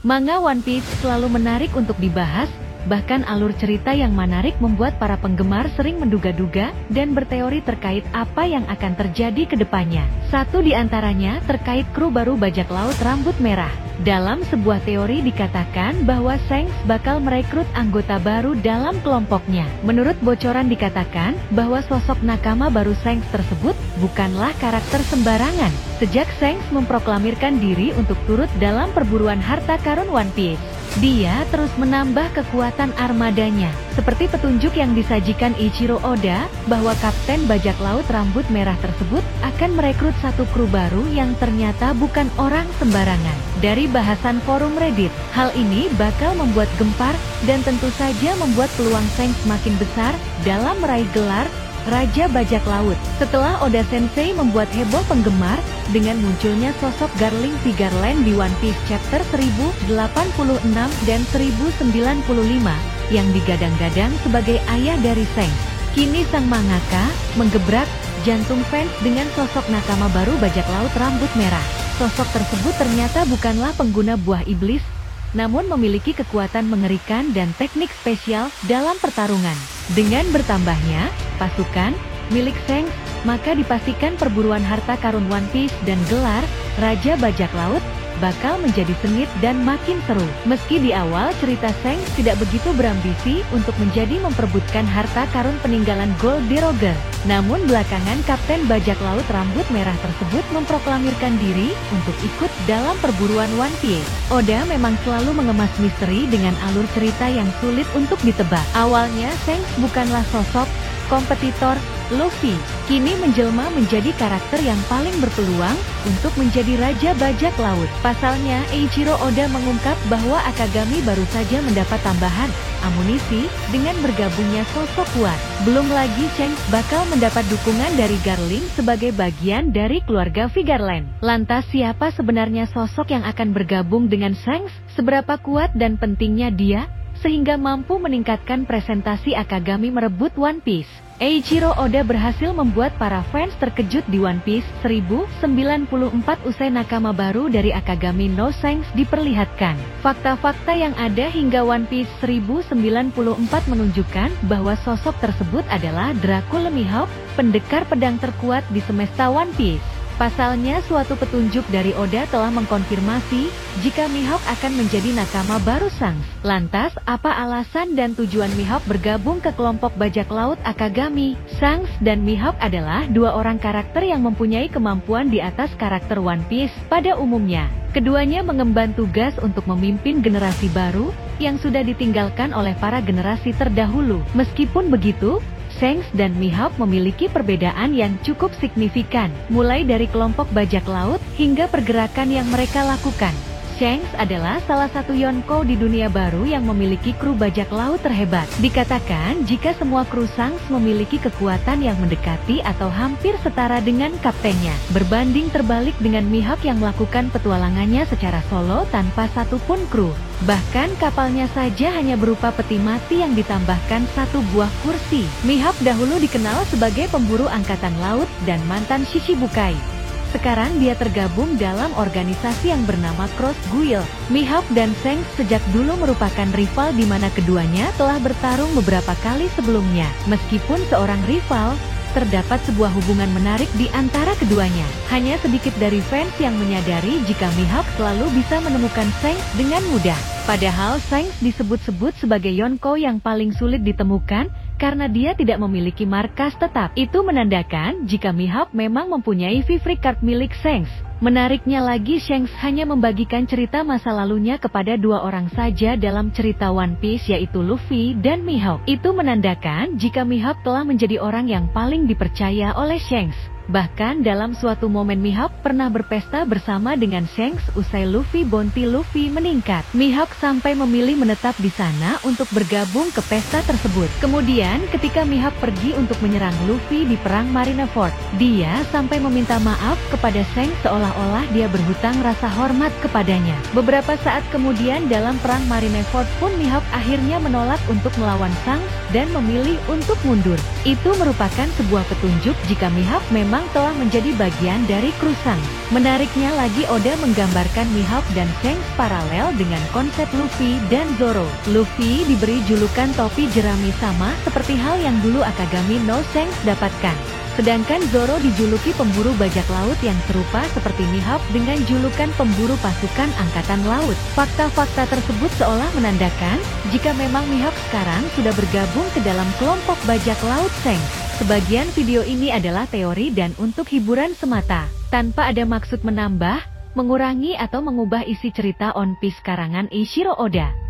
Manga One Piece selalu menarik untuk dibahas, bahkan alur cerita yang menarik membuat para penggemar sering menduga-duga dan berteori terkait apa yang akan terjadi ke depannya. Satu di antaranya terkait kru baru bajak laut rambut merah. Dalam sebuah teori dikatakan bahwa Shanks bakal merekrut anggota baru dalam kelompoknya. Menurut bocoran dikatakan bahwa sosok nakama baru Shanks tersebut bukanlah karakter sembarangan. Sejak Shanks memproklamirkan diri untuk turut dalam perburuan harta karun One Piece, dia terus menambah kekuatan armadanya. Seperti petunjuk yang disajikan Eiichiro Oda, bahwa Kapten Bajak Laut Rambut Merah tersebut akan merekrut satu kru baru yang ternyata bukan orang sembarangan. Dari bahasan forum Reddit, hal ini bakal membuat gempar dan tentu saja membuat peluang Shanks makin besar dalam meraih gelar Raja Bajak Laut. Setelah Oda Sensei membuat heboh penggemar dengan munculnya sosok Garling Vigarland di One Piece chapter 1086 dan 1095 yang digadang-gadang sebagai ayah dari Shanks. Kini sang mangaka menggebrak jantung fans dengan sosok nakama baru bajak laut rambut merah. Sosok tersebut ternyata bukanlah pengguna buah iblis, namun memiliki kekuatan mengerikan dan teknik spesial dalam pertarungan. Dengan bertambahnya pasukan milik Shanks, maka dipastikan perburuan harta karun One Piece dan gelar Raja Bajak Laut bakal menjadi sengit dan makin seru. Meski di awal cerita Shanks tidak begitu berambisi untuk menjadi memperebutkan harta karun peninggalan Goldie Roger, namun belakangan Kapten Bajak Laut Rambut Merah tersebut memproklamirkan diri untuk ikut dalam perburuan One Piece. Oda memang selalu mengemas misteri dengan alur cerita yang sulit untuk ditebak. Awalnya Shanks bukanlah sosok kompetitor Luffy, kini menjelma menjadi karakter yang paling berpeluang untuk menjadi Raja Bajak Laut. Pasalnya, Eiichiro Oda mengungkap bahwa Akagami baru saja mendapat tambahan amunisi dengan bergabungnya sosok kuat. Belum lagi Shanks bakal mendapat dukungan dari Garling sebagai bagian dari keluarga Vigarland. Lantas siapa sebenarnya sosok yang akan bergabung dengan Shanks? Seberapa kuat dan pentingnya dia sehingga mampu meningkatkan presentasi Akagami merebut One Piece? Eiichiro Oda berhasil membuat para fans terkejut di One Piece 1094 usai nakama baru dari Akagami no Shanks diperlihatkan. Fakta-fakta yang ada hingga One Piece 1094 menunjukkan bahwa sosok tersebut adalah Dracula Mihawk, pendekar pedang terkuat di semesta One Piece. Pasalnya suatu petunjuk dari Oda telah mengkonfirmasi jika Mihawk akan menjadi nakama baru Shanks. Lantas, apa alasan dan tujuan Mihawk bergabung ke kelompok bajak laut Akagami? Shanks dan Mihawk adalah dua orang karakter yang mempunyai kemampuan di atas karakter One Piece pada umumnya. Keduanya mengemban tugas untuk memimpin generasi baru yang sudah ditinggalkan oleh para generasi terdahulu. Meskipun begitu, Shanks dan Mihawk memiliki perbedaan yang cukup signifikan, mulai dari kelompok bajak laut hingga pergerakan yang mereka lakukan. Shanks adalah salah satu Yonkou di dunia baru yang memiliki kru bajak laut terhebat. Dikatakan jika semua kru Shanks memiliki kekuatan yang mendekati atau hampir setara dengan kaptennya, berbanding terbalik dengan Mihawk yang melakukan petualangannya secara solo tanpa satupun kru. Bahkan kapalnya saja hanya berupa peti mati yang ditambahkan satu buah kursi. Mihawk dahulu dikenal sebagai pemburu angkatan laut dan mantan Shichibukai. Sekarang dia tergabung dalam organisasi yang bernama Cross Guild. Mihawk dan Shanks sejak dulu merupakan rival di mana keduanya telah bertarung beberapa kali sebelumnya. Meskipun seorang rival, terdapat sebuah hubungan menarik di antara keduanya. Hanya sedikit dari fans yang menyadari jika Mihawk selalu bisa menemukan Shanks dengan mudah. Padahal Shanks disebut-sebut sebagai Yonkou yang paling sulit ditemukan karena dia tidak memiliki markas tetap. Itu menandakan jika Mihawk memang mempunyai Vivre Card milik Shanks. Menariknya lagi, Shanks hanya membagikan cerita masa lalunya kepada dua orang saja dalam cerita One Piece, yaitu Luffy dan Mihawk. Itu menandakan jika Mihawk telah menjadi orang yang paling dipercaya oleh Shanks. Bahkan dalam suatu momen Mihawk pernah berpesta bersama dengan Shanks usai Luffy bounty Luffy meningkat. Mihawk sampai memilih menetap di sana untuk bergabung ke pesta tersebut. Kemudian ketika Mihawk pergi untuk menyerang Luffy di perang Marineford, dia sampai meminta maaf kepada Shanks seolah seolah-olah dia berhutang rasa hormat kepadanya. Beberapa saat kemudian dalam perang Marineford pun Mihawk akhirnya menolak untuk melawan Shanks dan memilih untuk mundur. Itu merupakan sebuah petunjuk jika Mihawk memang telah menjadi bagian dari kru Shanks. Menariknya lagi, Oda menggambarkan Mihawk dan Shanks paralel dengan konsep Luffy dan Zoro. Luffy diberi julukan topi jerami sama seperti hal yang dulu Akagami no Shanks dapatkan. Sedangkan Zoro dijuluki pemburu bajak laut yang serupa seperti Mihawk dengan julukan pemburu pasukan angkatan laut. Fakta-fakta tersebut seolah menandakan jika memang Mihawk sekarang sudah bergabung ke dalam kelompok bajak laut Shanks. Sebagian video ini adalah teori dan untuk hiburan semata, tanpa ada maksud menambah, mengurangi atau mengubah isi cerita One Piece karangan Eiichiro Oda.